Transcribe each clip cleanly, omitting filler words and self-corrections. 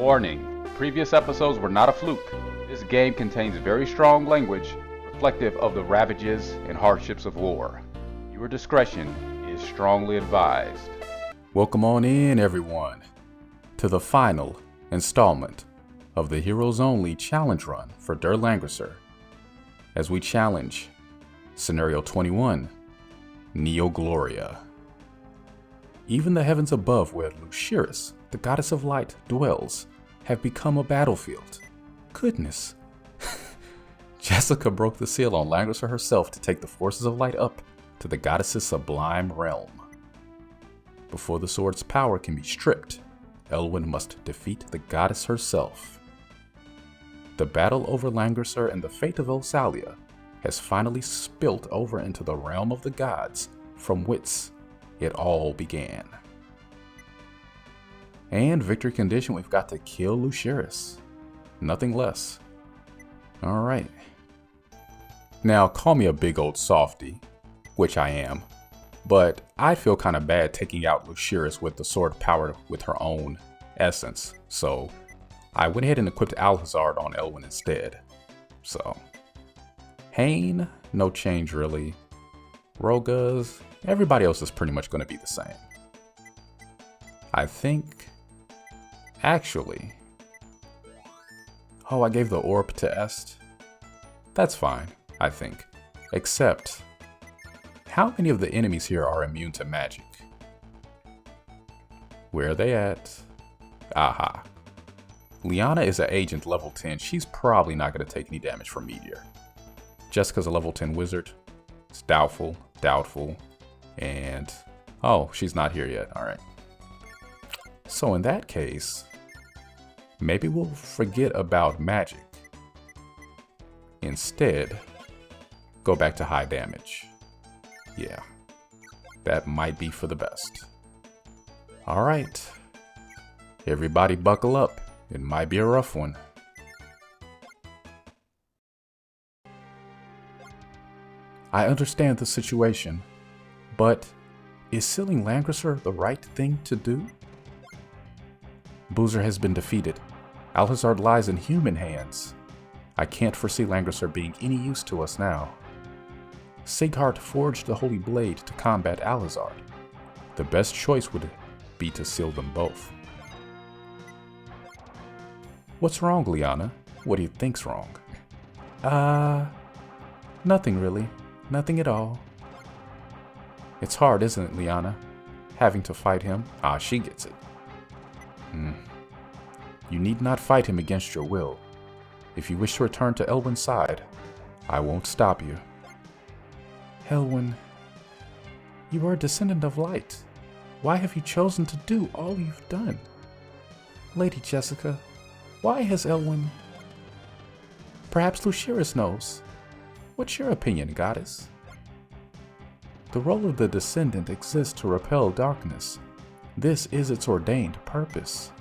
Warning, previous episodes were not a fluke. This game contains very strong language reflective of the ravages and hardships of war. Your discretion is strongly advised. Welcome on in, everyone, to the final installment of the Heroes Only Challenge Run for Langrisser, as we challenge Scenario 21, Neo Gloria. Even the heavens above where Luciris, the goddess of light, dwells, have become a battlefield. Goodness. Jessica broke the seal on Langrisser herself to take the forces of light up to the goddess's sublime realm. Before the sword's power can be stripped, Elwyn must defeat the goddess herself. The battle over Langrisser and the fate of Osalia has finally spilt over into the realm of the gods from whence it all began. And victory condition, we've got to kill Luciris. Nothing less. Alright. Now, call me a big old softy, which I am, but I feel kind of bad taking out Luciris with the sword powered with her own essence, so I went ahead and equipped Alhazard on Elwyn instead. So, Hane, no change really. Rogas, everybody else is pretty much going to be the same. I think, actually, oh, I gave the orb to Est. That's fine, I think, except, how many of the enemies here are immune to magic? Where are they at? Aha. Liana is an agent level 10. She's probably not going to take any damage from Meteor. Jessica's a level 10 wizard. It's doubtful, and oh, she's not here yet. Alright. So in that case, maybe we'll forget about magic. Instead, go back to high damage. Yeah, that might be for the best. Alright. Everybody buckle up. It might be a rough one. I understand the situation, but is sealing Langrisser the right thing to do? Boozer has been defeated. Alhazard lies in human hands. I can't foresee Langrisser being any use to us now. Sighart forged the Holy Blade to combat Alhazard. The best choice would be to seal them both. What's wrong, Liana? What do you think's wrong? Nothing really. Nothing at all. It's hard, isn't it, Liana? Having to fight him? Ah, she gets it. You need not fight him against your will. If you wish to return to Elwyn's side, I won't stop you. Elwyn, you are a descendant of light. Why have you chosen to do all you've done? Lady Jessica, why has Elwyn... Perhaps Luciris knows. What's your opinion, goddess? The role of the descendant exists to repel darkness. This is its ordained purpose.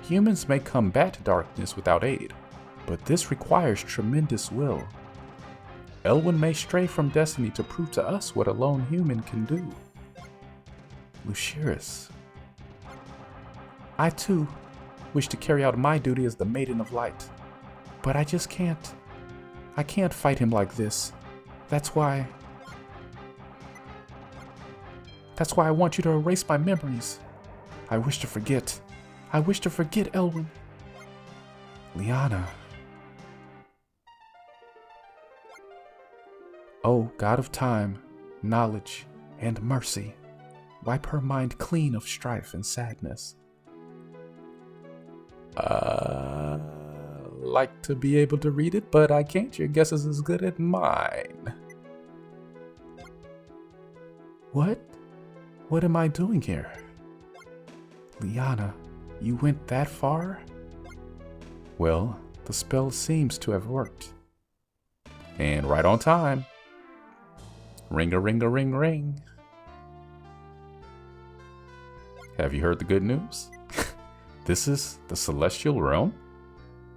Humans may combat darkness without aid, but this requires tremendous will. Elwyn may stray from destiny to prove to us what a lone human can do. Luciris. I too wish to carry out my duty as the Maiden of Light, but I just can't. I can't fight him like this. That's why I want you to erase my memories. I wish to forget. I wish to forget Elwyn. Liana. Oh, God of time, knowledge, and mercy, wipe her mind clean of strife and sadness. Like to be able to read it, but I can't. Your guess is as good as mine. What? What am I doing here? Liana, you went that far? Well, the spell seems to have worked. And right on time. Ring-a-ring-a-ring-ring. Have you heard the good news? This is the celestial realm?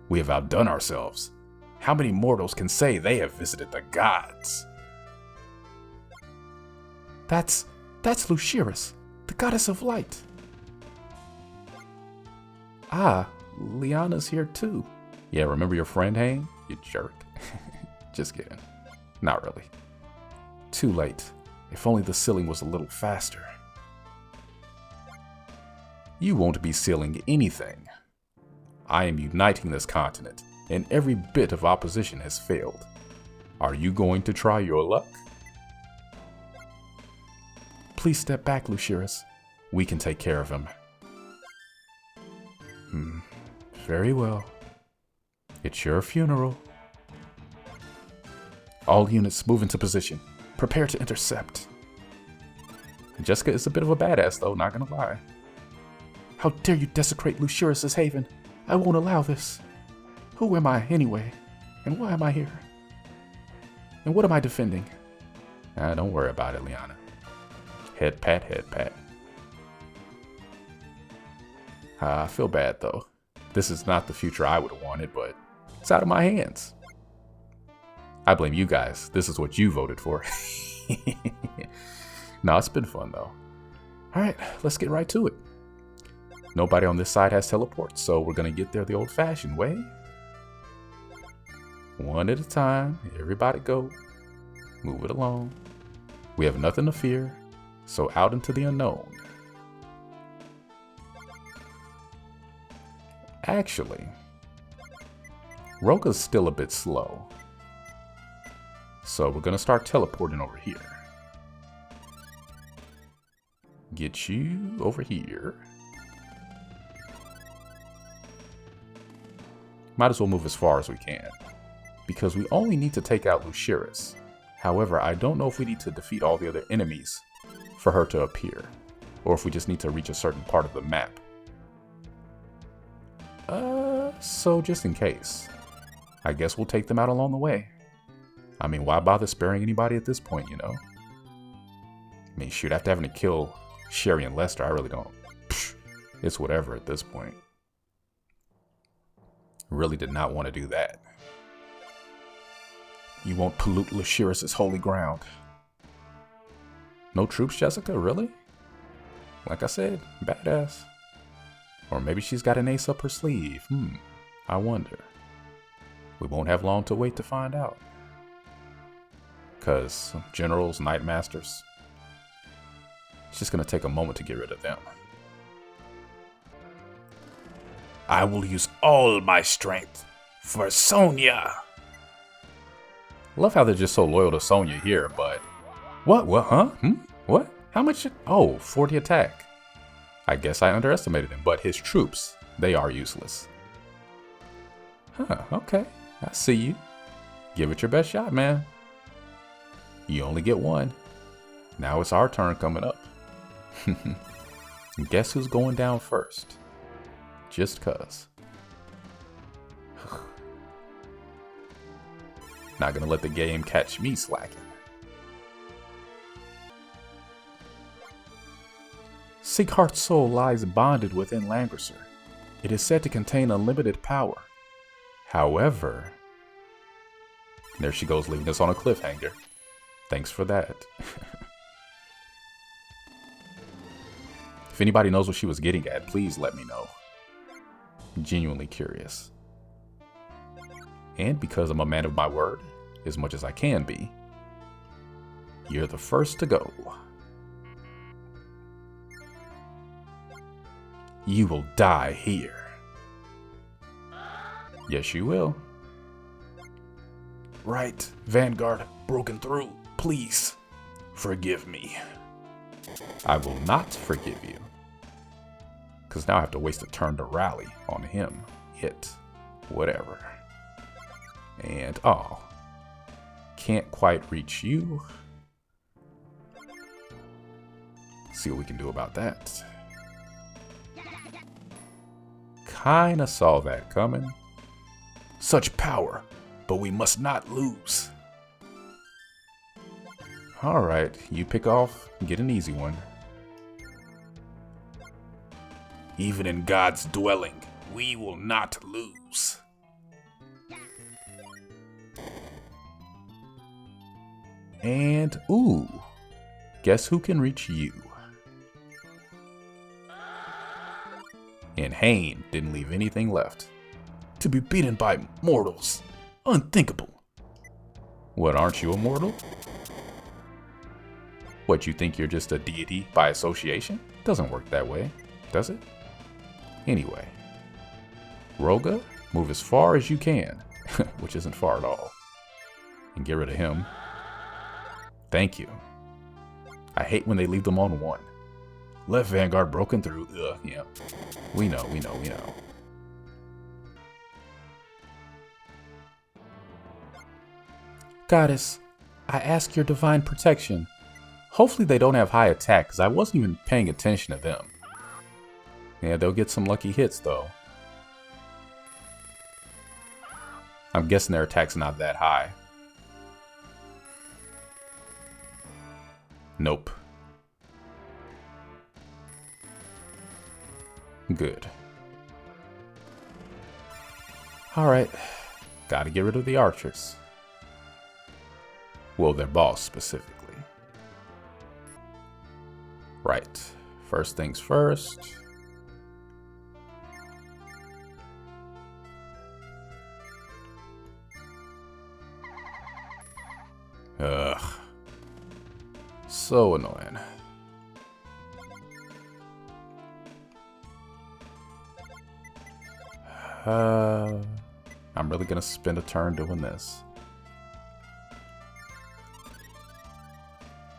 We have outdone ourselves. How many mortals can say they have visited the gods? That's Luciris, the goddess of light. Ah, Liana's here too. Yeah, remember your friend Hang? You jerk. Just kidding. Not really. Too late. If only the sealing was a little faster. You won't be sealing anything. I am uniting this continent, and every bit of opposition has failed. Are you going to try your luck? Please step back, Lucius. We can take care of him. Very well. It's your funeral. All units move into position. Prepare to intercept. Jessica is a bit of a badass though, not gonna lie. How dare you desecrate Lucius's haven? I won't allow this. Who am I anyway? And why am I here? And what am I defending? Don't worry about it, Liana. Head pat, head pat. I feel bad though. This is not the future I would have wanted, but it's out of my hands. I blame you guys. This is what you voted for. No, it's been fun though. Alright, let's get right to it. Nobody on this side has teleports, so we're gonna get there the old-fashioned way. One at a time. Everybody go. Move it along. We have nothing to fear, so out into the unknown. Actually, Roka's still a bit slow. So we're gonna start teleporting over here. Get you over here. Might as well move as far as we can, because we only need to take out Lucius. However, I don't know if we need to defeat all the other enemies for her to appear, or if we just need to reach a certain part of the map. So just in case, I guess we'll take them out along the way. I mean, why bother sparing anybody at this point, you know? I mean, shoot, after having to kill Sherry and Lester, I really don't. It's whatever at this point. Really did not want to do that. You won't pollute Lucius's holy ground. No troops, Jessica? Really? Like I said, badass. Or maybe she's got an ace up her sleeve. I wonder. We won't have long to wait to find out. 'Cause generals, knight masters, it's just gonna take a moment to get rid of them. I will use all my strength for Sonya. Love how they're just so loyal to Sonya here, but... What, huh? What? How much? Oh, 40 attack. I guess I underestimated him, but his troops, they are useless. Huh, okay. I see you. Give it your best shot, man. You only get one. Now it's our turn coming up. Guess who's going down first? Just cuz. Not gonna let the game catch me slacking. Sieghart's soul lies bonded within Langrisser. It is said to contain unlimited power. However... There she goes, leaving us on a cliffhanger. Thanks for that. If anybody knows what she was getting at, please let me know. Genuinely curious. And because I'm a man of my word, as much as I can be, you're the first to go. You will die here. Yes, you will. Right, Vanguard, broken through. Please, forgive me. I will not forgive you. Because now I have to waste a turn to rally on him. Hit. Whatever. And, oh. Can't quite reach you. See what we can do about that. Kinda saw that coming. Such power, but we must not lose. Alright, you pick off, get an easy one. Even in God's dwelling, we will not lose. And, ooh, guess who can reach you? and Hain didn't leave anything left. To be beaten by mortals. Unthinkable. What, aren't you a mortal? What, you think you're just a deity by association? Doesn't work that way, does it? Anyway, Roga, move as far as you can, which isn't far at all, and get rid of him. Thank you. I hate when they leave them on one. Left Vanguard broken through. Ugh, yeah. We know. Goddess, I ask your divine protection. Hopefully they don't have high attack, because I wasn't even paying attention to them. Yeah, they'll get some lucky hits, though. I'm guessing their attack's not that high. Nope. Good. Alright. Gotta get rid of the archers. Well, their boss specifically. Right. First things first. Ugh. So annoying. I'm really gonna spend a turn doing this.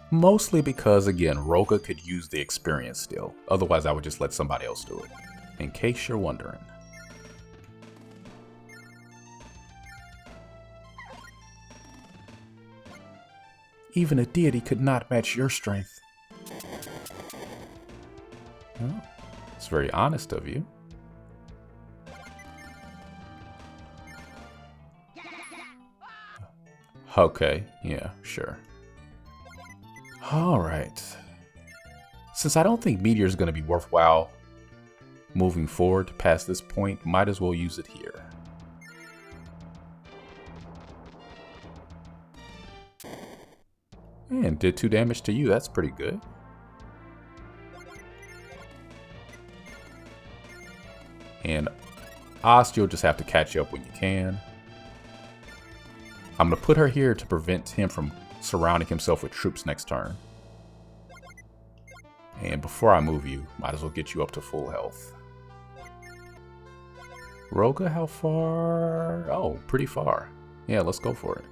Mostly because, again, Roga could use the experience still. Otherwise, I would just let somebody else do it. In case you're wondering. Even a deity could not match your strength. Oh, it's very honest of you. Okay, yeah, sure. Alright. Since I don't think Meteor is going to be worthwhile moving forward past this point, might as well use it here. And did 2 damage to you, that's pretty good. And Ost, you'll just have to catch up when you can. I'm going to put her here to prevent him from surrounding himself with troops next turn. And before I move you, might as well get you up to full health. Roga, how far? Oh, pretty far. Yeah, let's go for it.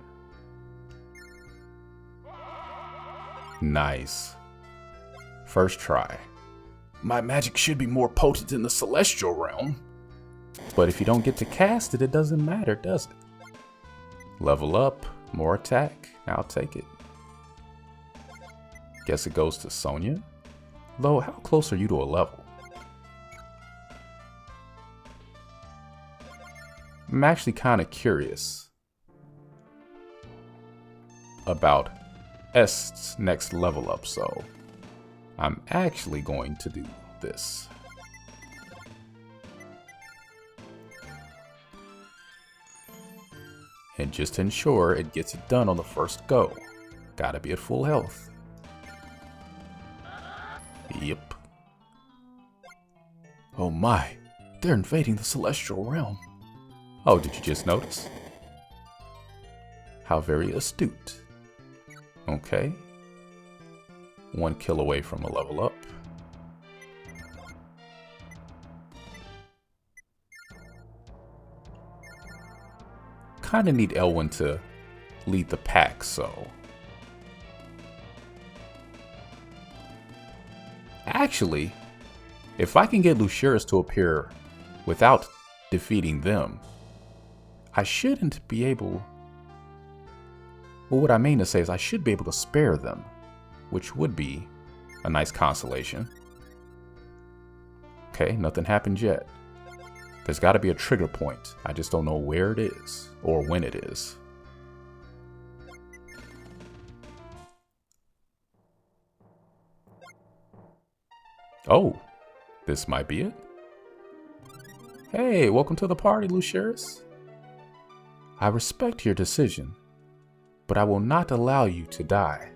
Nice. First try. My magic should be more potent in the celestial realm. But if you don't get to cast it, it doesn't matter, does it? Level up, more attack, I'll take it. Guess it goes to Sonya. Though, how close are you to a level? I'm actually kind of curious about Est's next level up, so I'm actually going to do this. And just to ensure it gets it done on the first go. Gotta be at full health. Yep. Oh my, they're invading the celestial realm. Oh, did you just notice? How very astute. Okay. 1 kill away from a level up. Kinda need Elwyn to lead the pack, so... Actually, if I can get Lucerys to appear without defeating them, I shouldn't be able... Well, what I mean to say is I should be able to spare them, which would be a nice consolation. Okay, nothing happened yet. There's got to be a trigger point. I just don't know where it is or when it is. Oh, this might be it. Hey, welcome to the party, Lucerys. I respect your decision, but I will not allow you to die.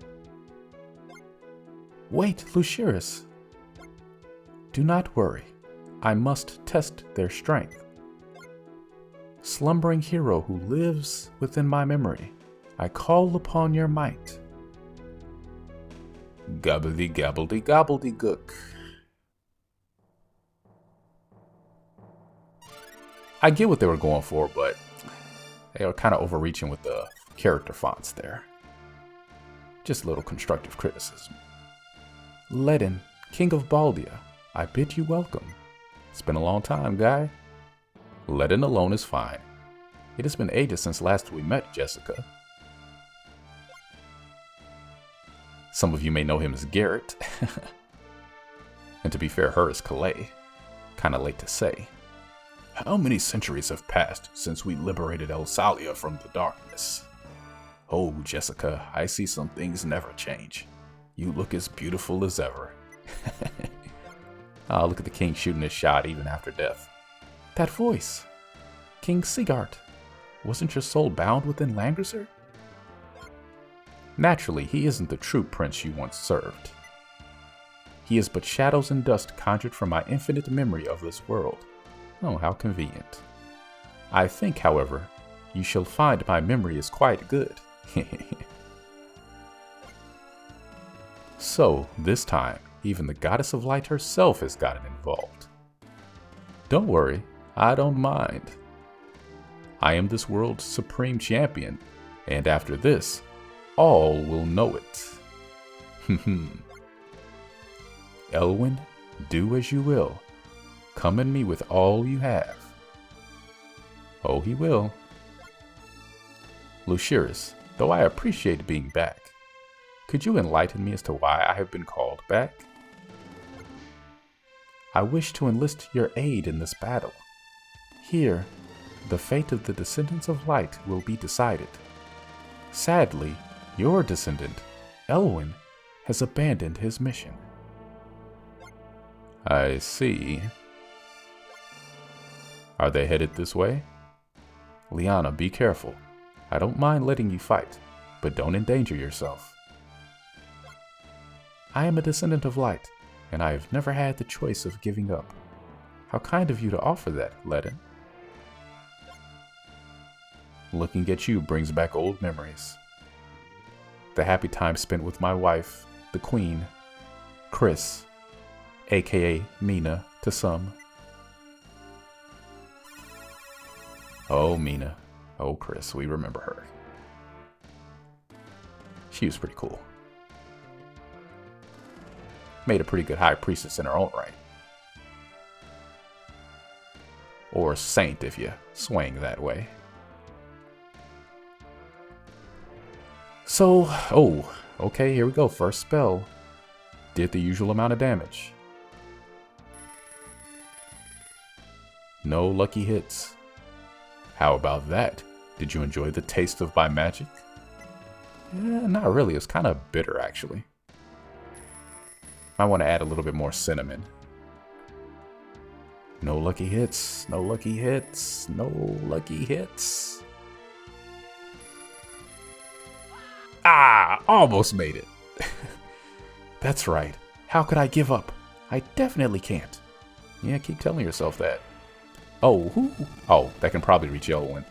Wait, Lucerys. Do not worry. I must test their strength. Slumbering hero who lives within my memory, I call upon your might. Gobbledy gobbledy gobbledygook. I get what they were going for, but they were kind of overreaching with the character fonts there. Just a little constructive criticism. Ledin, King of Baldia, I bid you welcome. It's been a long time, guy. Ledin alone is fine. It has been ages since last we met, Jessica. Some of you may know him as Garrett. And to be fair, her is Calais. Kinda late to say. How many centuries have passed since we liberated Elsalia from the darkness? Oh, Jessica, I see some things never change. You look as beautiful as ever. Ah, look at the king shooting his shot even after death. That voice! King Sigart, wasn't your soul bound within Langrisser? Naturally, he isn't the true prince you once served. He is but shadows and dust conjured from my infinite memory of this world. Oh, how convenient. I think, however, you shall find my memory is quite good. So, this time, even the goddess of light herself has gotten involved. Don't worry, I don't mind. I am this world's supreme champion, and after this, all will know it. Elwyn, do as you will. Come at me with all you have. Oh, he will. Luciris, though I appreciate being back, could you enlighten me as to why I have been called back? I wish to enlist your aid in this battle. Here, the fate of the descendants of light will be decided. Sadly, your descendant, Elwyn, has abandoned his mission. I see. Are they headed this way? Liana, be careful. I don't mind letting you fight, but don't endanger yourself. I am a descendant of light, and I have never had the choice of giving up. How kind of you to offer that, Ledin. Looking at you brings back old memories. The happy time spent with my wife, the Queen, Chris, aka Mina to some. Oh, Mina. Oh, Chris, we remember her. She was pretty cool. Made a pretty good high priestess in her own right. Or saint if you swing that way. So, oh, okay, here we go. First spell. Did the usual amount of damage. No lucky hits. How about that? Did you enjoy the taste of my magic? Not really. It's kind of bitter, actually. Might want to add a little bit more cinnamon. No lucky hits. No lucky hits. No lucky hits. Ah! Almost made it. That's right. How could I give up? I definitely can't. Yeah, keep telling yourself that. Oh, who? Oh, that can probably reach Elwyn.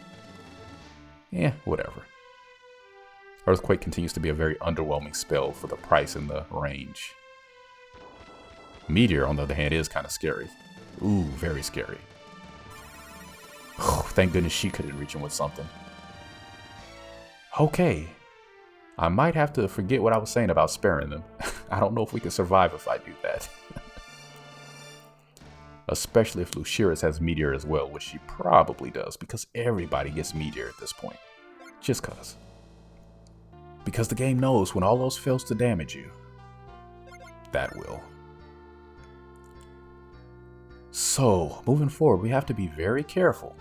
Yeah, whatever. Earthquake continues to be a very underwhelming spell for the price and the range. Meteor, on the other hand, is kind of scary. Ooh, very scary. Oh, thank goodness she couldn't reach him with something. Okay. I might have to forget what I was saying about sparing them. I don't know if we can survive if I do that. Especially if Luciris has Meteor as well, which she probably does, because everybody gets Meteor at this point. Just cause. Because the game knows when all else fails to damage you, that will. So, moving forward, we have to be very careful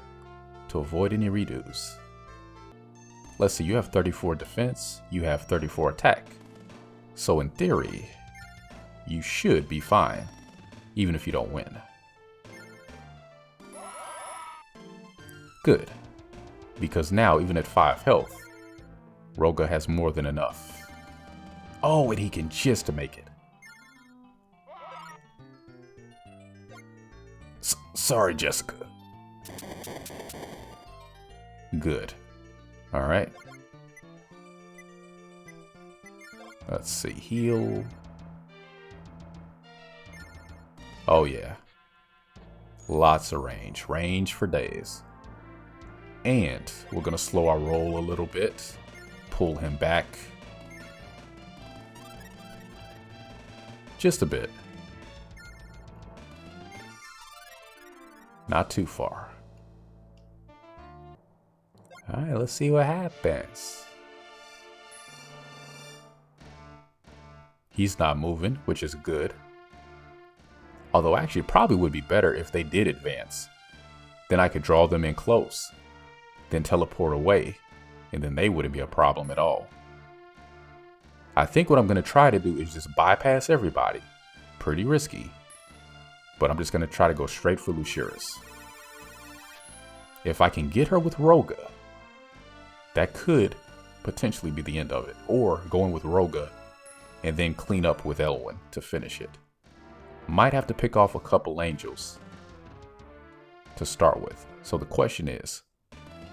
to avoid any redos. Let's see, you have 34 defense, you have 34 attack. So in theory, you should be fine, even if you don't win. Good, because now even at 5 health, Roga has more than enough. Oh, and he can just make it. Sorry, Jessica. Good. Alright. Let's see. Heal. Oh, yeah. Lots of range. Range for days. And we're going to slow our roll a little bit. Pull him back. Just a bit. Not too far. Alright, let's see what happens. He's not moving, which is good. Although actually it probably would be better if they did advance. Then I could draw them in close. Then teleport away. And then they wouldn't be a problem at all. I think what I'm going to try to do is just bypass everybody. Pretty risky. But I'm just going to try to go straight for Lucerus. If I can get her with Roga, that could potentially be the end of it. Or going with Roga and then clean up with Elwyn to finish it. Might have to pick off a couple angels to start with. So the question is,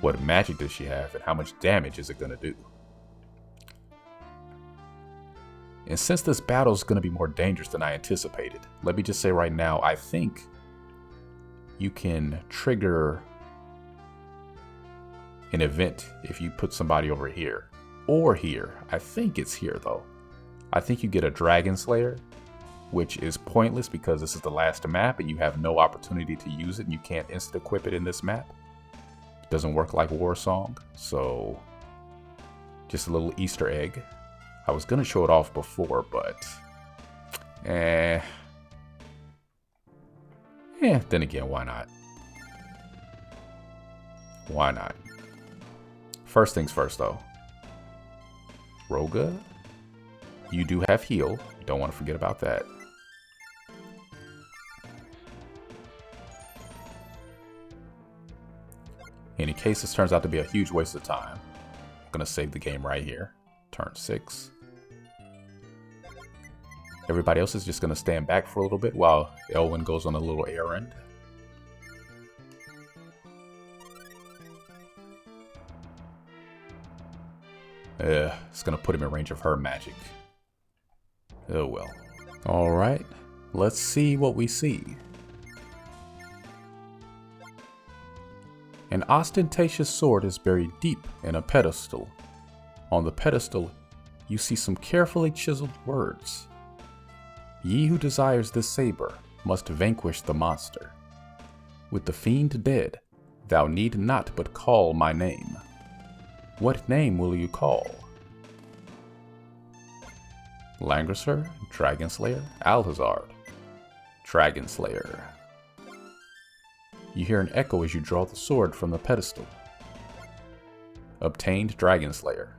what magic does she have and how much damage is it going to do? And since this battle is going to be more dangerous than I anticipated, let me just say right now, I think you can trigger an event if you put somebody over here or here. I think it's here though. I think you get a Dragon Slayer, which is pointless because this is the last map and you have no opportunity to use it and you can't instant equip it in this map. It doesn't work like War Song, so just a little Easter egg. I was gonna show it off before, but then again, why not? Why not? First things first though. Roga, you do have heal. You don't want to forget about that. In any case, this turns out to be a huge waste of time. I'm gonna save the game right here. Turn 6. Everybody else is just gonna stand back for a little bit while Elwyn goes on a little errand. It's gonna put him in range of her magic. Oh well. Alright, let's see what we see. An ostentatious sword is buried deep in a pedestal. On the pedestal, you see some carefully chiseled words. Ye who desires this saber must vanquish the monster. With the fiend dead, thou need not but call my name. What name will you call? Langrisser, Dragon Slayer, Alhazard. Dragon Slayer. You hear an echo as you draw the sword from the pedestal. Obtained Dragon Slayer.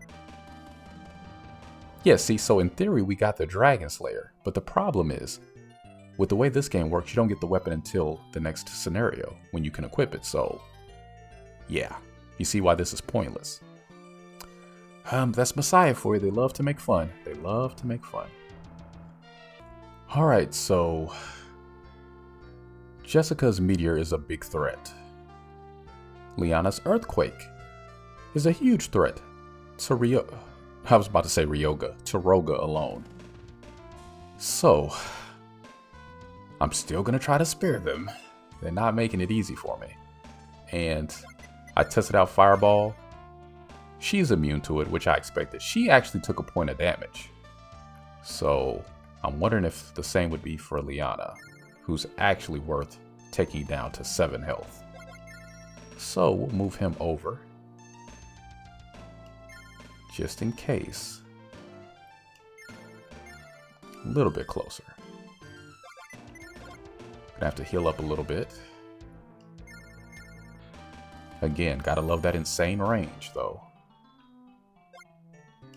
Yeah, see, so in theory we got the Dragon Slayer, but the problem is, with the way this game works, you don't get the weapon until the next scenario, when you can equip it, so yeah, you see why this is pointless. That's Messiah for you. They love to make fun. They love to make fun. Alright, so Jessica's meteor is a big threat. Liana's earthquake is a huge threat to I was about to say Ryoga, to Roga alone. So I'm still gonna try to spare them. They're not making it easy for me. And I tested out Fireball. She's immune to it, which I expected. She actually took a point of damage. So I'm wondering if the same would be for Liana, who's actually worth taking down to 7 health. So we'll move him over. Just in case. A little bit closer. Gonna have to heal up a little bit. Again, gotta love that insane range though.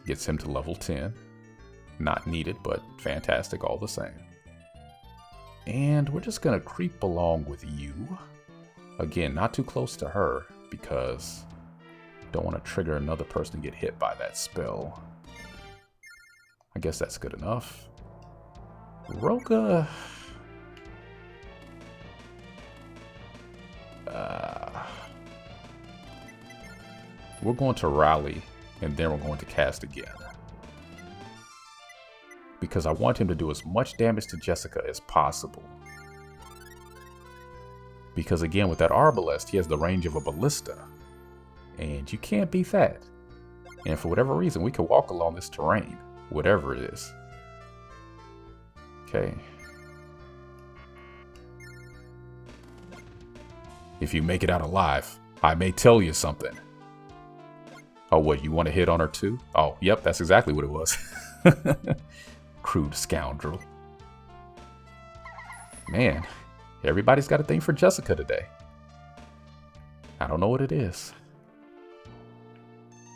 Gets him to level 10. Not needed, but fantastic all the same. And we're just gonna creep along with you. Again, not too close to her, because don't want to trigger another person to get hit by that spell. I guess that's good enough. Roga. We're going to rally, and then we're going to cast again. Because I want him to do as much damage to Jessica as possible. Because again, with that Arbalest, he has the range of a ballista. And you can't beat that. And for whatever reason, we can walk along this terrain. Whatever it is. Okay. If you make it out alive, I may tell you something. Oh, what, you want to hit on her too? Oh, yep, that's exactly what it was. Crude scoundrel. Man, everybody's got a thing for Jessica today. I don't know what it is.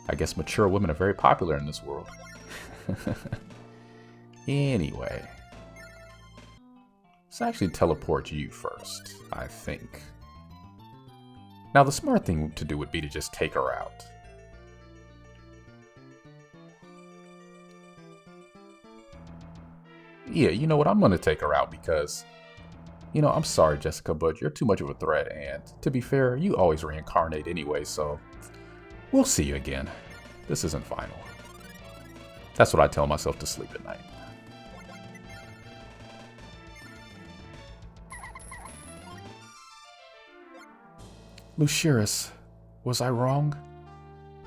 I guess mature women are very popular in this world. Anyway. Let's actually teleport you first, I think. Now, the smart thing to do would be to just take her out. Yeah, you know what? I'm going to take her out because, you know, I'm sorry, Jessica, but you're too much of a threat. And to be fair, you always reincarnate anyway, so we'll see you again. This isn't final. That's what I tell myself to sleep at night. Luciris, was I wrong?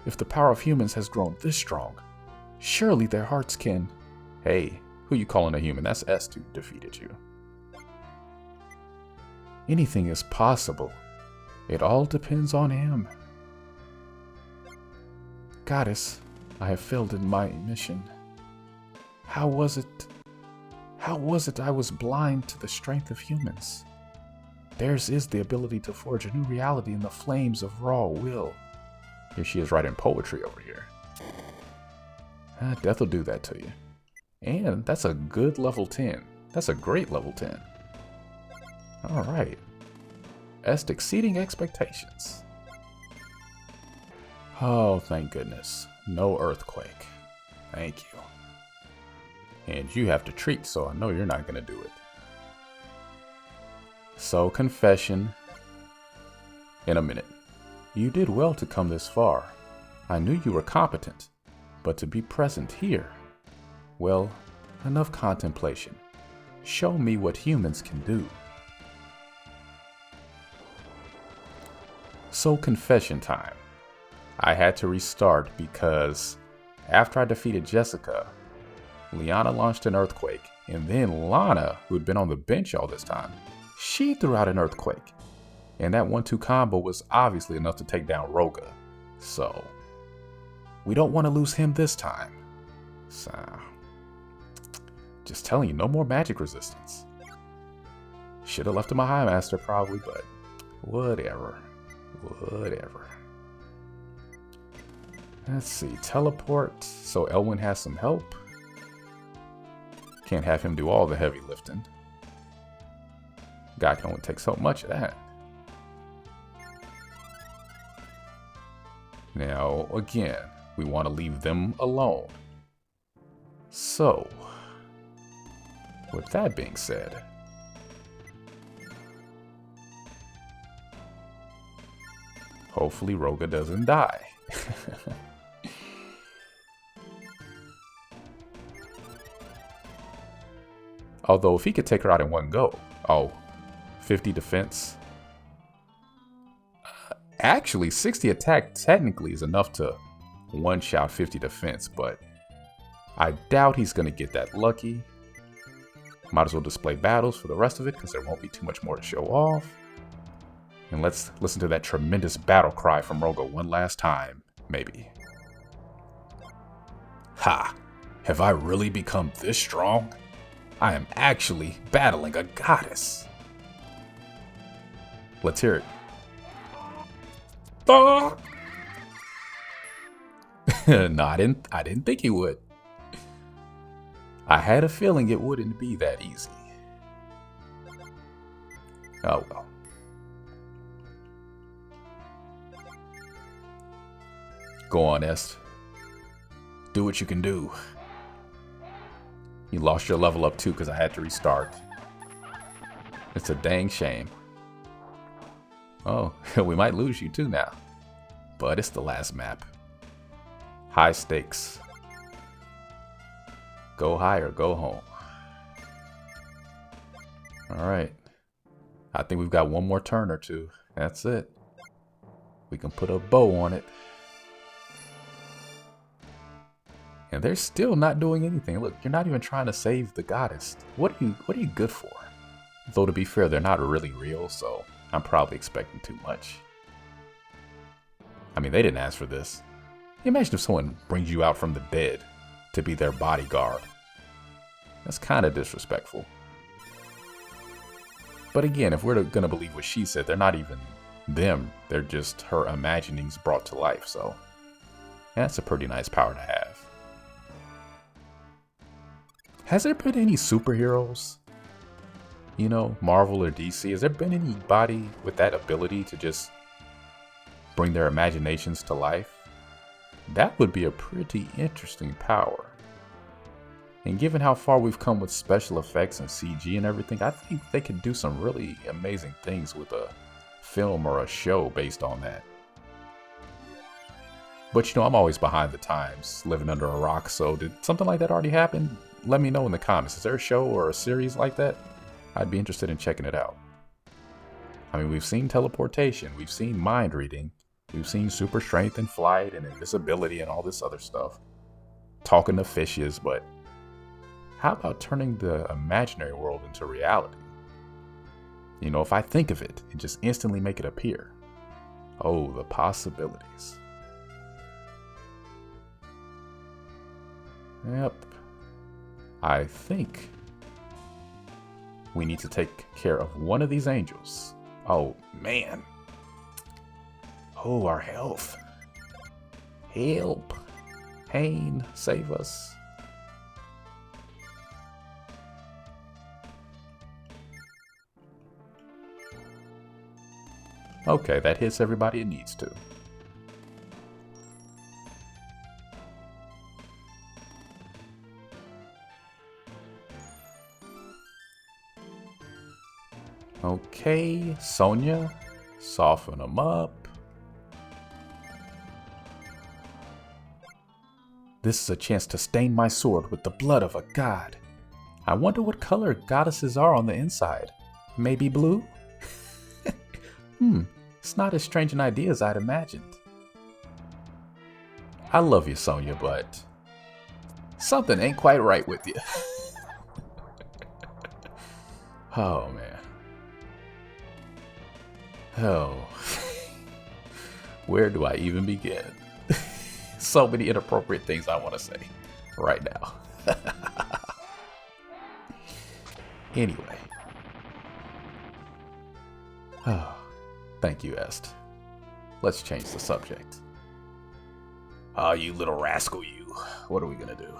If the power of humans has grown this strong, surely their hearts can... Hey, who you calling a human? That's Est who defeated you. Anything is possible. It all depends on him. Goddess, I have failed in my mission. How was it I was blind to the strength of humans? Theirs is the ability to forge a new reality in the flames of raw will. Here she is writing poetry over here. Death will do that to you. And that's a good level 10. That's a great level 10. Alright. Est exceeding expectations. Oh, thank goodness. No earthquake. Thank you. And you have to treat, so I know you're not going to do it. So, confession. In a minute. You did well to come this far. I knew you were competent, but to be present here... Well, enough contemplation. Show me what humans can do. So, confession time. I had to restart because after I defeated Jessica, Liana launched an earthquake, and then Lana, who'd been on the bench all this time, she threw out an earthquake. And that 1-2 combo was obviously enough to take down Roga. So, we don't want to lose him this time. So, just telling you, no more magic resistance. Should have left him a High Master probably, but whatever. Whatever. Let's see, teleport. So Elwyn has some help. Can't have him do all the heavy lifting. Guy can only take so much of that. Now, again, we want to leave them alone. So, with that being said, hopefully Roga doesn't die. Although, if he could take her out in one go, 50 defense. Actually, 60 attack technically is enough to one-shot 50 defense, but I doubt he's going to get that lucky. Might as well display battles for the rest of it, because there won't be too much more to show off. And let's listen to that tremendous battle cry from Roga one last time, maybe. Ha! Have I really become this strong? I am actually battling a goddess. Let's hear it. Ah! No, I didn't think he would. I had a feeling it wouldn't be that easy. Oh well. Go on, Est. Do what you can do. You lost your level up too because I had to restart. It's a dang shame. Oh, we might lose you too now. But it's the last map. High stakes. Go high or go home. Alright. I think we've got one more turn or two. That's it. We can put a bow on it. And they're still not doing anything. Look, you're not even trying to save the goddess. What are you good for? Though to be fair, they're not really real, so I'm probably expecting too much. I mean, they didn't ask for this. Imagine if someone brings you out from the dead to be their bodyguard. That's kind of disrespectful. But again, if we're gonna believe what she said, they're not even them. They're just her imaginings brought to life, so that's a pretty nice power to have. Has there been any superheroes? You know, Marvel or DC, has there been anybody with that ability to just bring their imaginations to life? That would be a pretty interesting power. And given how far we've come with special effects and CG and everything, I think they could do some really amazing things with a film or a show based on that. But you know, I'm always behind the times, living under a rock, so did something like that already happen? Let me know in the comments. Is there a show or a series like that? I'd be interested in checking it out. I mean, we've seen teleportation, we've seen mind reading, we've seen super strength and flight and invisibility and all this other stuff. Talking to fishes, but how about turning the imaginary world into reality? You know, if I think of it and just instantly make it appear. Oh, the possibilities. Yep. I think we need to take care of one of these angels. Oh, man. Oh, our health. Help. Pain, save us. Okay, that hits everybody it needs to. Okay, Sonya, soften them up. This is a chance to stain my sword with the blood of a god. I wonder what color goddesses are on the inside. Maybe blue? It's not as strange an idea as I'd imagined. I love you, Sonya, but something ain't quite right with you. Oh, man. Oh. Where do I even begin? So many inappropriate things I want to say right now. Anyway. Oh. Thank you, Est. Let's change the subject. Oh, you little rascal, you. What are we gonna do?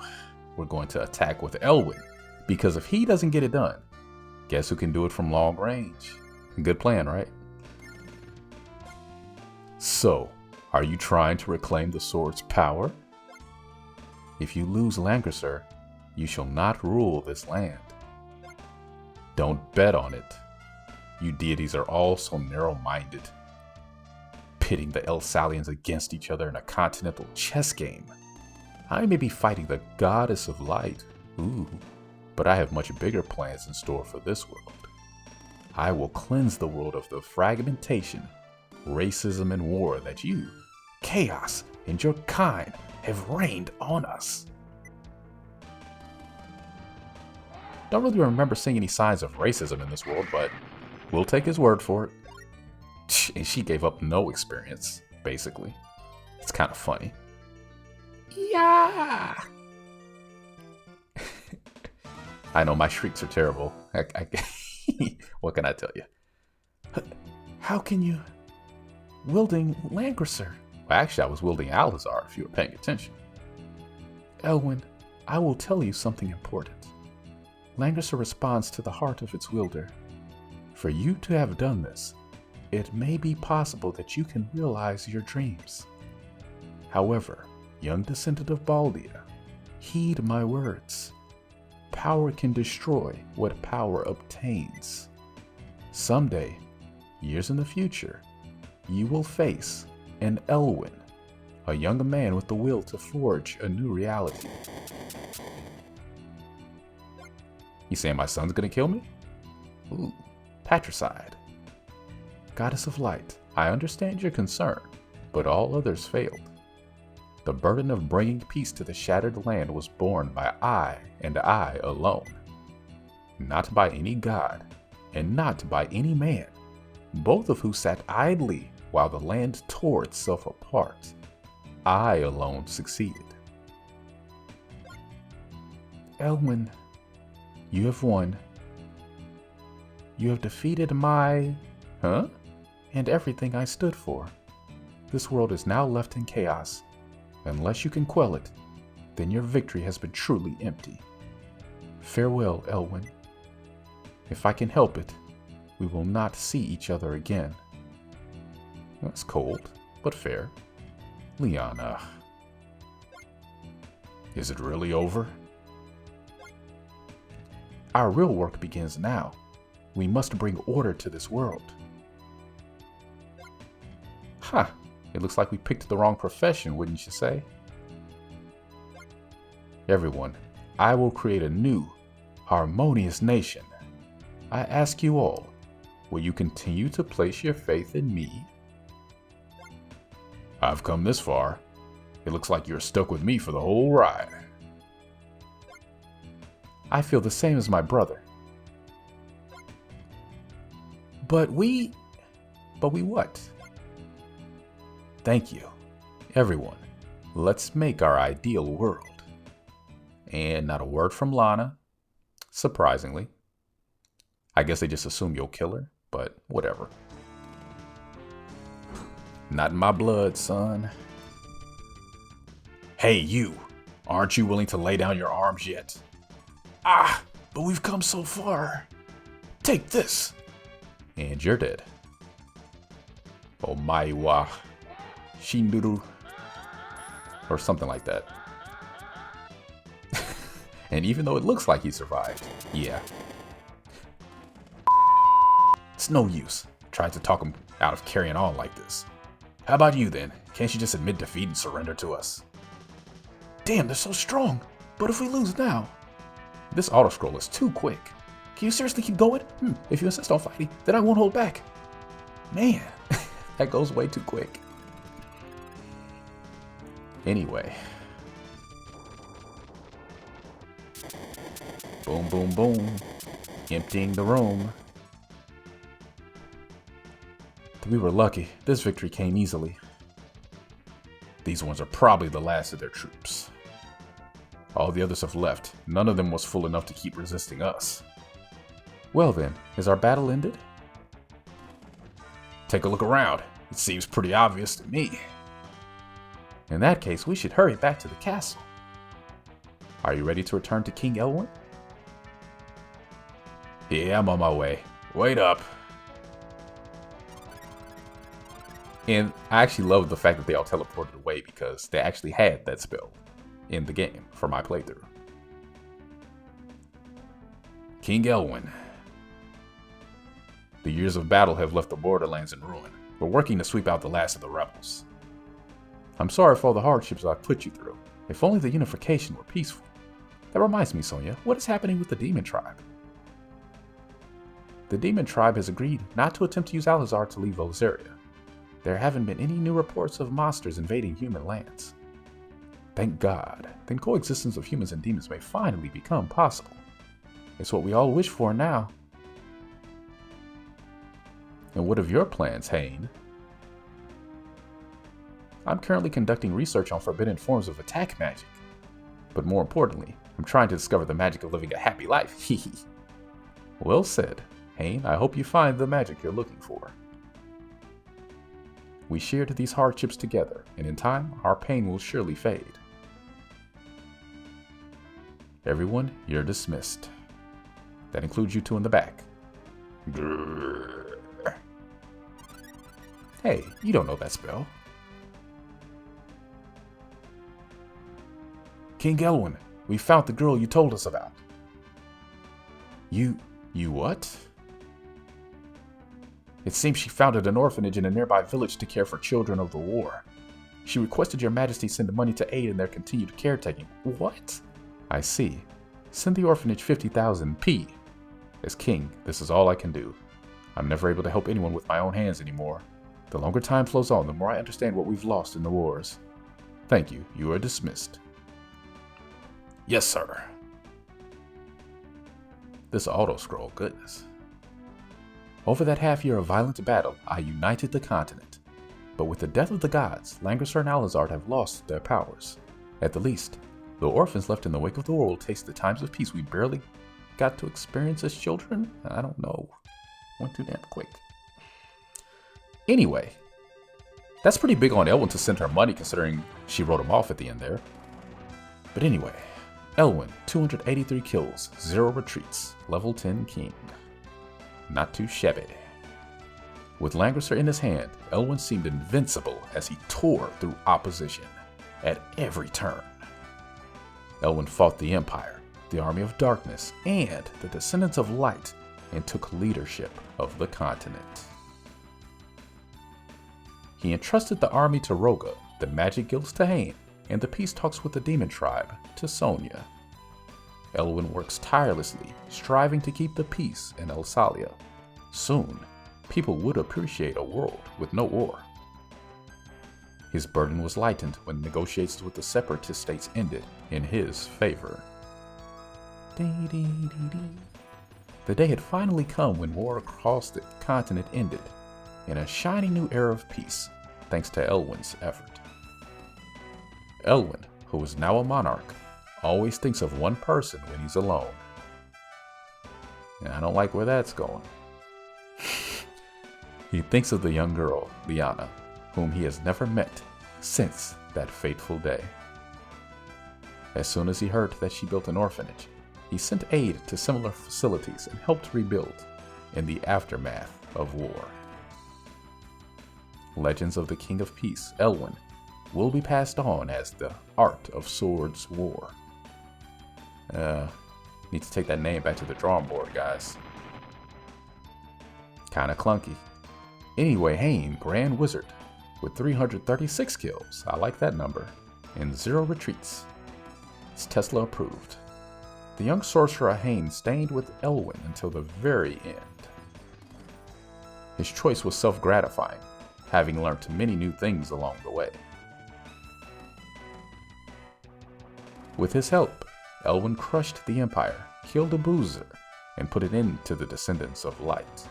We're going to attack with Elwyn, because if he doesn't get it done, guess who can do it from long range? Good plan, right? So, are you trying to reclaim the sword's power? If you lose Langrisser, you shall not rule this land. Don't bet on it. You deities are all so narrow-minded, pitting the Elsalians against each other in a continental chess game. I may be fighting the goddess of light, but I have much bigger plans in store for this world. I will cleanse the world of the fragmentation, racism, and war that you, Chaos, and your kind have rained on us. Don't really remember seeing any signs of racism in this world, but we'll take his word for it. And she gave up no experience, basically. It's kind of funny. Yeah. I know my shrieks are terrible. What can I tell you? How can you... Wielding Langrisser? Well, actually, I was wielding Alazar, if you were paying attention. Elwyn, I will tell you something important. Langrisser responds to the heart of its wielder. For you to have done this, it may be possible that you can realize your dreams. However, young descendant of Baldia, heed my words. Power can destroy what power obtains. Someday, years in the future, you will face an Elwyn, a young man with the will to forge a new reality. You saying my son's gonna kill me? Ooh, patricide. Goddess of Light, I understand your concern, but all others failed. The burden of bringing peace to the shattered land was borne by I and I alone. Not by any god, and not by any man, both of who sat idly while the land tore itself apart. I alone succeeded. Elwyn, you have won. You have defeated my... Huh? And everything I stood for. This world is now left in chaos. Unless you can quell it, then your victory has been truly empty. Farewell, Elwyn. If I can help it, we will not see each other again. That's cold, but fair. Leon, is it really over? Our real work begins now. We must bring order to this world. Huh. It looks like we picked the wrong profession, wouldn't you say? Everyone, I will create a new, harmonious nation. I ask you all, will you continue to place your faith in me? I've come this far. It looks like you're stuck with me for the whole ride. I feel the same as my brother. But we what? Thank you. Everyone, let's make our ideal world. And not a word from Lana. Surprisingly. I guess they just assume you'll kill her, but whatever. Not in my blood, son. Hey, you. Aren't you willing to lay down your arms yet? Ah, but we've come so far. Take this. And you're dead. Omae wa Shinduru. Or something like that. And even though it looks like he survived, yeah. It's no use. Tried to talk him out of carrying on like this. How about you then? Can't you just admit defeat and surrender to us? Damn, they're so strong. But if we lose now? This auto-scroll is too quick. Can you seriously keep going? If you insist on fighting, then I won't hold back. Man, that goes way too quick. Anyway. Boom, boom, boom. Emptying the room. We were lucky. This victory came easily. These ones are probably the last of their troops. All the others have left. None of them was full enough to keep resisting us. Well then, is our battle ended? Take a look around. It seems pretty obvious to me. In that case, we should hurry back to the castle. Are you ready to return to King Elwyn? Yeah, I'm on my way. Wait up. And I actually love the fact that they all teleported away because they actually had that spell in the game for my playthrough. King Elwyn. The years of battle have left the borderlands in ruin. We're working to sweep out the last of the rebels. I'm sorry for all the hardships I've put you through. If only the unification were peaceful. That reminds me, Sonia, what is happening with the demon tribe? The demon tribe has agreed not to attempt to use Alazar to leave Volizaria. There haven't been any new reports of monsters invading human lands. Thank God, then coexistence of humans and demons may finally become possible. It's what we all wish for now. And what of your plans, Hayne? I'm currently conducting research on forbidden forms of attack magic. But more importantly, I'm trying to discover the magic of living a happy life. Hehe. Well said, Hayne. I hope you find the magic you're looking for. We shared these hardships together, and in time, our pain will surely fade. Everyone, you're dismissed. That includes you two in the back. Grrr. Hey, you don't know that spell. King Elwyn, we found the girl you told us about. You what? It seems she founded an orphanage in a nearby village to care for children of the war. She requested your majesty send money to aid in their continued caretaking. What? I see. Send the orphanage 50,000 P. As king, this is all I can do. I'm never able to help anyone with my own hands anymore. The longer time flows on, the more I understand what we've lost in the wars. Thank you. You are dismissed. Yes, sir. This auto-scroll, goodness. Over that half-year of violent battle, I united the continent. But with the death of the gods, Langrisser and Alizard have lost their powers. At the least, the orphans left in the wake of the war will taste the times of peace we barely got to experience as children? I don't know. Went too damn quick. Anyway, that's pretty big on Elwyn to send her money considering she wrote him off at the end there. But anyway, Elwyn, 283 kills, 0 retreats, level 10 king. Not too shabby. With Langrisser in his hand, Elwyn seemed invincible as he tore through opposition at every turn. Elwyn fought the Empire, the Army of Darkness, and the Descendants of Light, and took leadership of the continent. He entrusted the army to Roga, the magic guilds to Hain, and the peace talks with the demon tribe to Sonia. Elwyn works tirelessly, striving to keep the peace in Elsalia. Soon, people would appreciate a world with no war. His burden was lightened when negotiations with the separatist states ended in his favor. The day had finally come when war across the continent ended, in a shining new era of peace, thanks to Elwyn's effort. Elwyn, who is now a monarch, always thinks of one person when he's alone. And I don't like where that's going. He thinks of the young girl, Liana, whom he has never met since that fateful day. As soon as he heard that she built an orphanage, he sent aid to similar facilities and helped rebuild in the aftermath of war. Legends of the King of Peace, Elwyn, will be passed on as the Art of Swords War. Need to take that name back to the drawing board, guys. Kinda clunky. Anyway, Hain, Grand Wizard, with 336 kills, I like that number, and 0 retreats. It's Tesla approved. The young sorcerer Hain stayed with Elwyn until the very end. His choice was self-gratifying, having learned many new things along the way. With his help, Elwyn crushed the Empire, killed a boozer, and put an end to the Descendants of Light.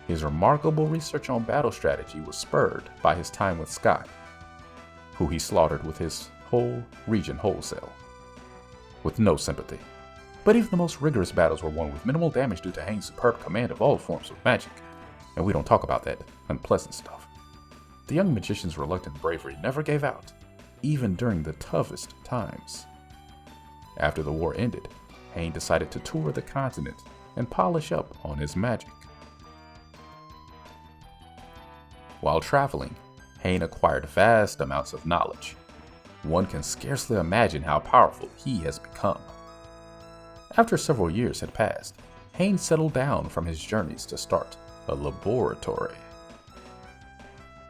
His remarkable research on battle strategy was spurred by his time with Sky, who he slaughtered with his whole region wholesale, with no sympathy. But even the most rigorous battles were won with minimal damage due to Hain's superb command of all forms of magic, and we don't talk about that unpleasant stuff. The young magician's reluctant bravery never gave out, even during the toughest times. After the war ended, Hain decided to tour the continent and polish up on his magic. While traveling, Hain acquired vast amounts of knowledge. One can scarcely imagine how powerful he has become. After several years had passed, Hain settled down from his journeys to start a laboratory.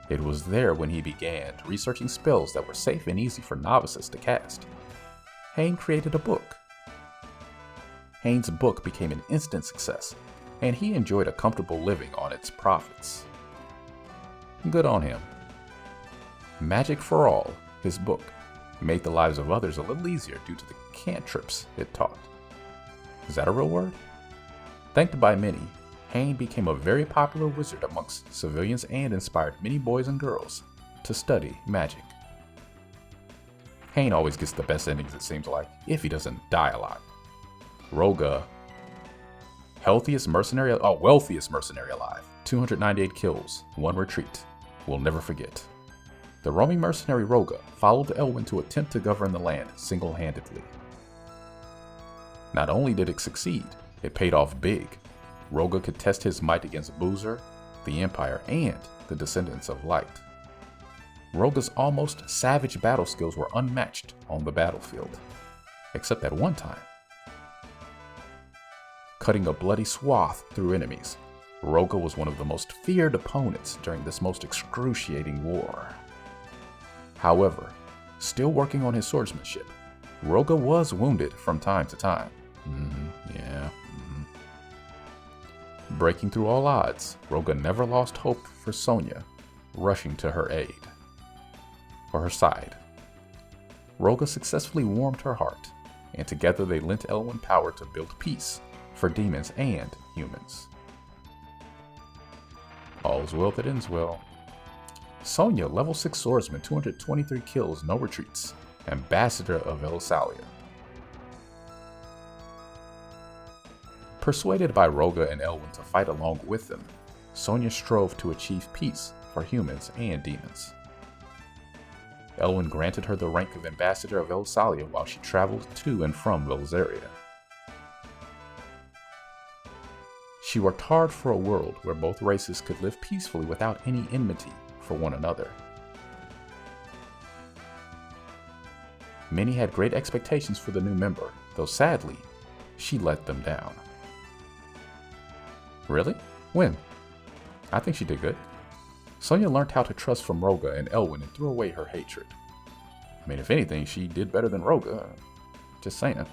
It was there when he began researching spells that were safe and easy for novices to cast. Hain created a book. Hain's book became an instant success, and he enjoyed a comfortable living on its profits. Good on him. Magic for All, his book, made the lives of others a little easier due to the cantrips it taught. Is that a real word? Thanked by many, Hain became a very popular wizard amongst civilians and inspired many boys and girls to study magic. Hain always gets the best endings, it seems like, if he doesn't die a lot. Roga, wealthiest mercenary alive, 298 kills, 1 retreat. We'll never forget. The roaming mercenary Roga followed Elwyn to attempt to govern the land single-handedly. Not only did it succeed, it paid off big. Roga could test his might against Boozer, the Empire, and the Descendants of Light. Roga's almost savage battle skills were unmatched on the battlefield, except at one time. Cutting a bloody swath through enemies, Roga was one of the most feared opponents during this most excruciating war. However, still working on his swordsmanship, Roga was wounded from time to time. Breaking through all odds, Roga never lost hope for Sonya, rushing to her aid. For her side, Roga successfully warmed her heart, and together they lent Elwyn power to build peace for demons and humans. All's well that ends well. Sonya, level 6 swordsman, 223 kills, no retreats, ambassador of Elysalia. Persuaded by Roga and Elwyn to fight along with them, Sonya strove to achieve peace for humans and demons. Elwyn granted her the rank of ambassador of Elysalia while she traveled to and from Belzeria. She worked hard for a world where both races could live peacefully without any enmity for one another. Many had great expectations for the new member, though sadly, she let them down. Really? When? I think she did good. Sonya learned how to trust from Roga and Elwyn and threw away her hatred. I mean, if anything, she did better than Roga. Just saying.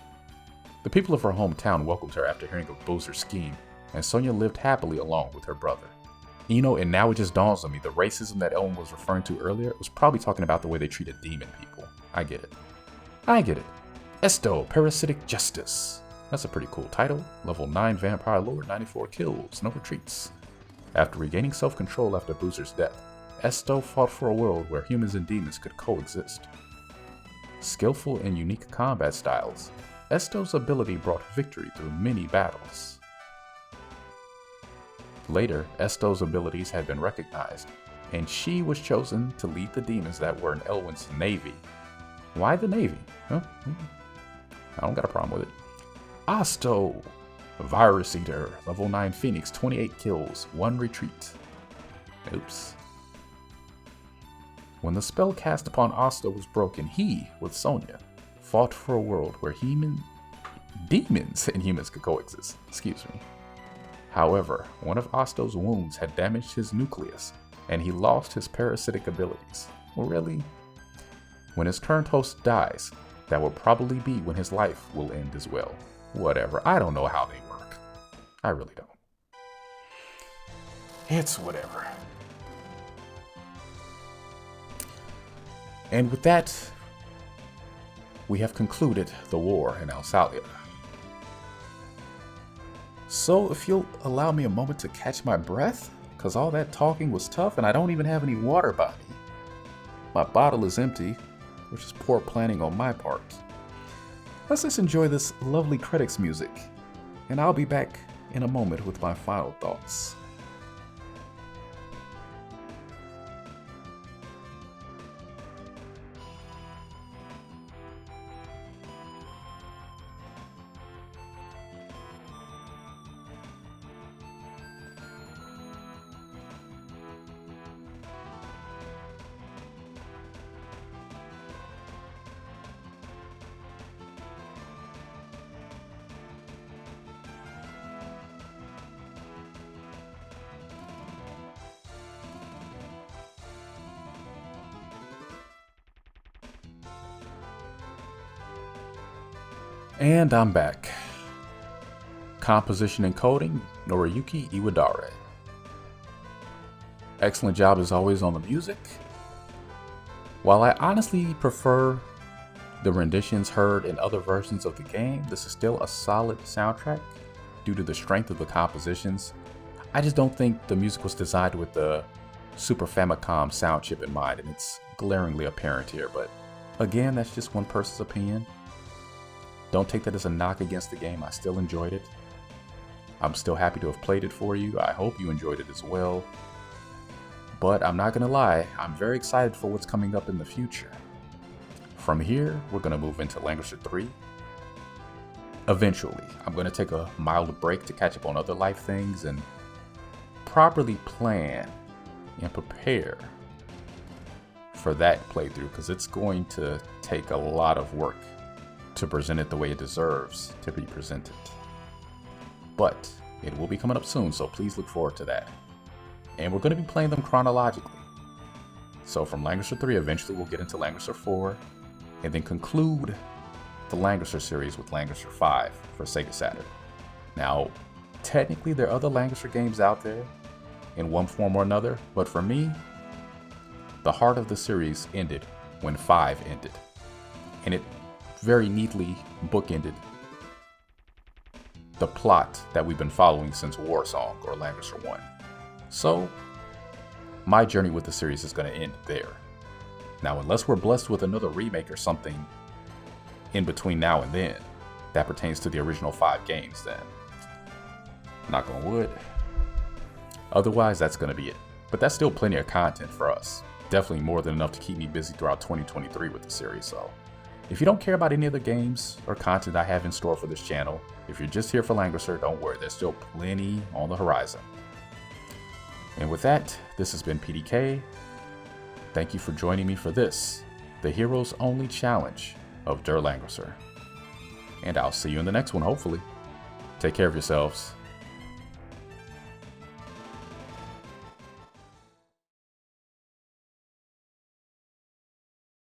The people of her hometown welcomed her after hearing of Boozer's scheme, and Sonya lived happily along with her brother. You know, and now it just dawns on me, the racism that Elwyn was referring to earlier was probably talking about the way they treated demon people. I get it. Esto, Parasitic Justice. That's a pretty cool title. Level 9 Vampire Lord, 94 kills, no retreats. After regaining self-control after Boozer's death, Esto fought for a world where humans and demons could coexist. Skillful and unique combat styles, Esto's ability brought victory through many battles. Later, Esto's abilities had been recognized, and she was chosen to lead the demons that were in Elwyn's navy. Why the navy? Huh? I don't got a problem with it. Asto, Virus Eater, level 9 Phoenix, 28 kills, 1 retreat. Oops. When the spell cast upon Asto was broken, he, with Sonya, fought for a world where demons and humans could coexist. Excuse me. However, one of Asto's wounds had damaged his nucleus, and he lost his parasitic abilities. Well, really? When his current host dies, that will probably be when his life will end as well. Whatever, I don't know how they work. I really don't. It's whatever. And with that, we have concluded the war in Elysalia. So if you'll allow me a moment to catch my breath, because all that talking was tough and I don't even have any water by me. My bottle is empty, which is poor planning on my part. Let's just enjoy this lovely credits music, and I'll be back in a moment with my final thoughts. And I'm back. Composition and coding, Noriyuki Iwadare. Excellent job as always on the music. While I honestly prefer the renditions heard in other versions of the game, this is still a solid soundtrack due to the strength of the compositions. I just don't think the music was designed with the Super Famicom sound chip in mind, and it's glaringly apparent here, but again, that's just one person's opinion. Don't take that as a knock against the game. I still enjoyed it. I'm still happy to have played it for you. I hope you enjoyed it as well. But I'm not gonna lie, I'm very excited for what's coming up in the future. From here, we're gonna move into Langrisser 3. Eventually, I'm gonna take a mild break to catch up on other life things and properly plan and prepare for that playthrough, because it's going to take a lot of work to present it the way it deserves to be presented. But It will be coming up soon, so please look forward to that. And we're going to be playing them chronologically. So from Langrisser 3, eventually we'll get into Langrisser 4, and then conclude the Langrisser series with Langrisser 5 for Sega Saturn. Now, technically there are other Langrisser games out there in one form or another, but for me, the heart of the series ended when 5 ended. And it very neatly bookended the plot that we've been following since War Song or Langrisser 1. So, my journey with the series is going to end there. Now, unless we're blessed with another remake or something in between now and then that pertains to the original 5 games, then knock on wood. Otherwise, that's going to be it. But that's still plenty of content for us. Definitely more than enough to keep me busy throughout 2023 with the series. So if you don't care about any other games or content I have in store for this channel, if you're just here for Langrisser, don't worry, there's still plenty on the horizon. And with that, this has been PDK. Thank you for joining me for this, the Heroes Only Challenge of derlangrisser. And I'll see you in the next one, hopefully. Take care of yourselves.